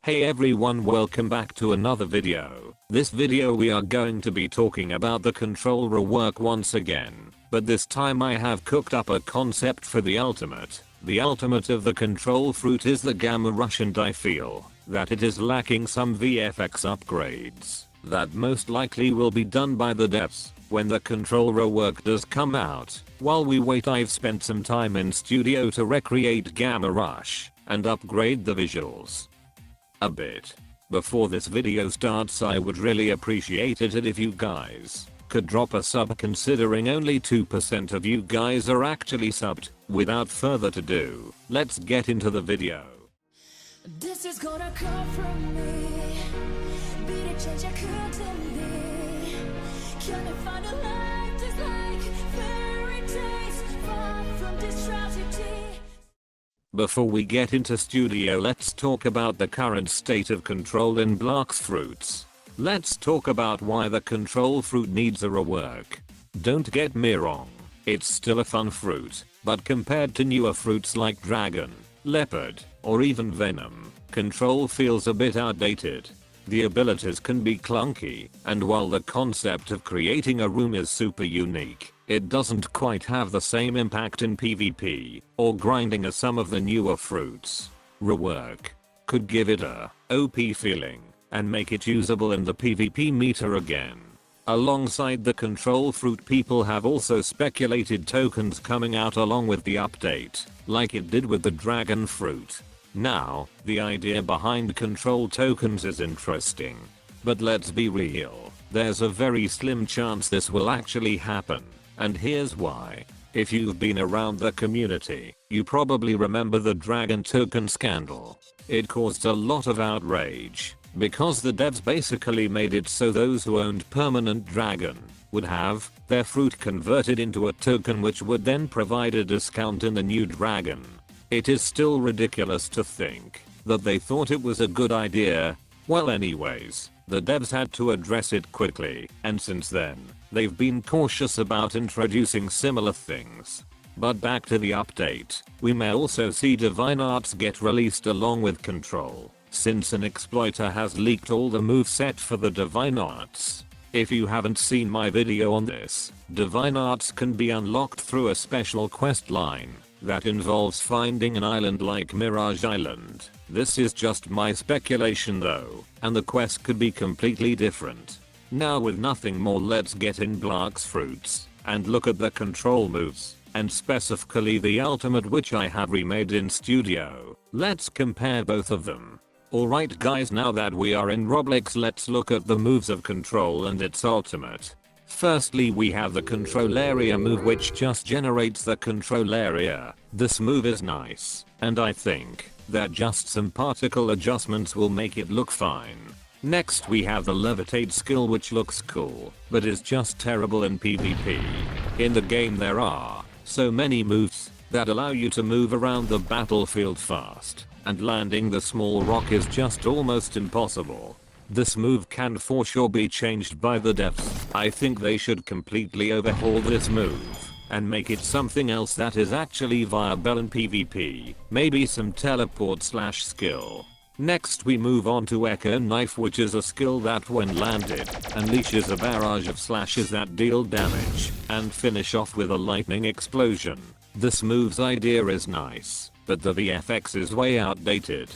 Hey everyone, welcome back to another video. This video we are going to be talking about the control rework once again, but this time I have cooked up a concept for the ultimate. The ultimate of the control fruit is the Gamma Rush, and I feel that it is lacking some VFX upgrades that most likely will be done by the devs when the control rework does come out. While we wait, I've spent some time in studio to recreate Gamma Rush and upgrade the visuals a bit. Before this video starts, I would really appreciate it if you guys could drop a sub, considering only 2% of you guys are actually subbed. Without further ado, let's get into the video. This is gonna come from me. Beat a change I couldn't be. Can I find a life just like fairy tales, far from this tragedy? Before we get into studio, let's talk about the current state of control in bloxfruits. Let's talk about why the control fruit needs a rework. Don't get me wrong, it's still a fun fruit, but compared to newer fruits like dragon, leopard, or even venom, control feels a bit outdated. The abilities can be clunky, and while the concept of creating a room is super unique, it doesn't quite have the same impact in PvP or grinding as some of the newer fruits. Rework could give it a OP feeling and make it usable in the PvP meta again. Alongside the control fruit, people have also speculated tokens coming out along with the update, like it did with the dragon fruit. Now, the idea behind control tokens is interesting, but let's be real, there's a very slim chance this will actually happen, and here's why. If you've been around the community, you probably remember the dragon token scandal. It caused a lot of outrage, because the devs basically made it so those who owned permanent dragon would have their fruit converted into a token, which would then provide a discount in the new dragon. It is still ridiculous to think that they thought it was a good idea. Well, anyways, the devs had to address it quickly, and since then, they've been cautious about introducing similar things. But back to the update, we may also see divine arts get released along with control, since an exploiter has leaked all the moveset for the divine arts. If you haven't seen my video on this, divine arts can be unlocked through a special quest line that involves finding an island like Mirage Island. This is just my speculation though, and the quest could be completely different. Now, with nothing more, let's get in bloxfruits and look at the control moves, and specifically the ultimate, which I have remade in studio. Let's compare both of them. Alright guys, now that we are in ROBLOX, let's look at the moves of control and its ultimate. Firstly, we have the control area move, which just generates the control area. This move is nice, and I think that just some particle adjustments will make it look fine. Next we have the levitate skill, which looks cool, but is just terrible in PvP. In the game there are so many moves that allow you to move around the battlefield fast, and landing the small rock is just almost impossible. This move can for sure be changed by the devs. I think they should completely overhaul this move and make it something else that is actually viable in PvP. Maybe some teleport slash skill. Next we move on to Echo Knife, which is a skill that when landed unleashes a barrage of slashes that deal damage and finish off with a lightning explosion. This move's idea is nice, but the VFX is way outdated.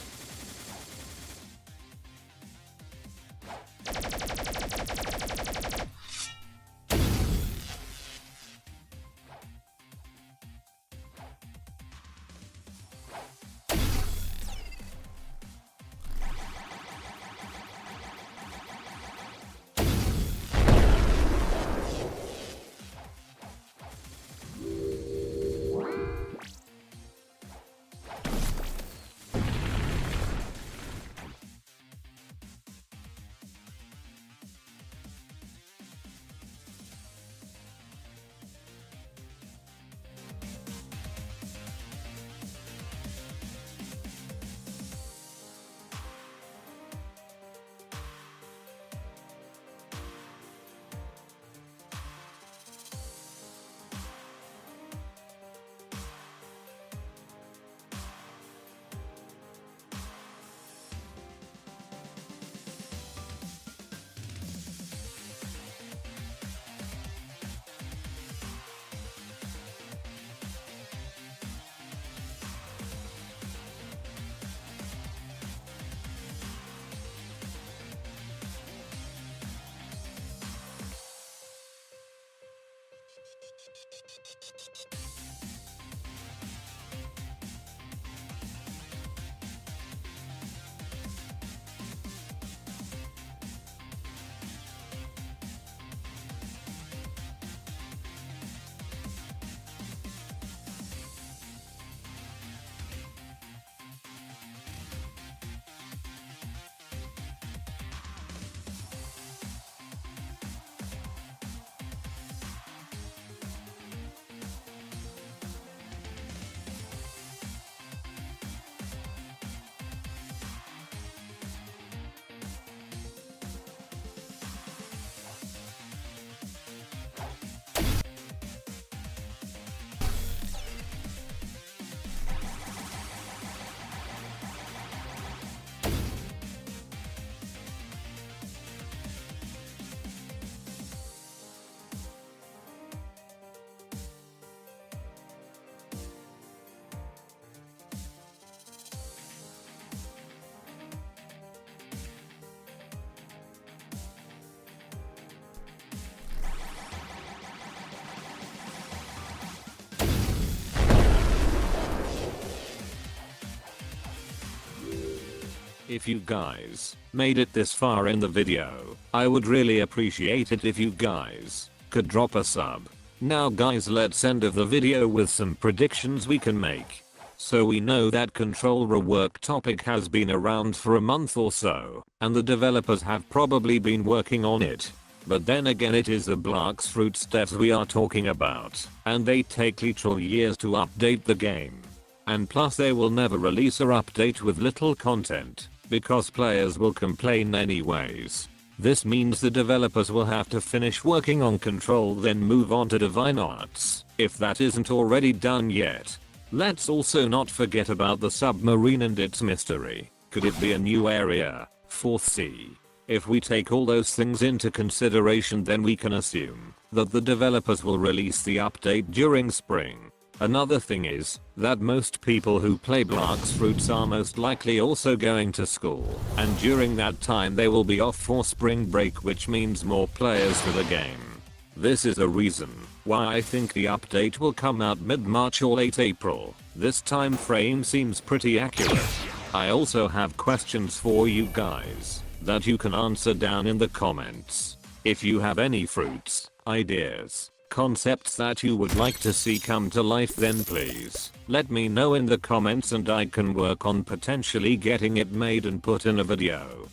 If you guys made it this far in the video, I would really appreciate it if you guys could drop a sub. Now guys, let's end of the video with some predictions we can make. So we know that control rework topic has been around for a month or so, and the developers have probably been working on it. But then again, it is the bloxfruits devs we are talking about, and they take literal years to update the game. And plus they will never release or update with little content, because players will complain anyways. This means the developers will have to finish working on Control then move on to Divine Arts, if that isn't already done yet. Let's also not forget about the submarine and its mystery. Could it be a new area, 4th Sea? If we take all those things into consideration, then we can assume that the developers will release the update during spring. Another thing is that most people who play bloxfruits are most likely also going to school, and during that time they will be off for spring break, which means more players for the game. This is a reason why I think the update will come out mid-March or late April. This time frame seems pretty accurate. I also have questions for you guys that you can answer down in the comments. If you have any fruits, ideas, concepts that you would like to see come to life, then please let me know in the comments and I can work on potentially getting it made and put in a video.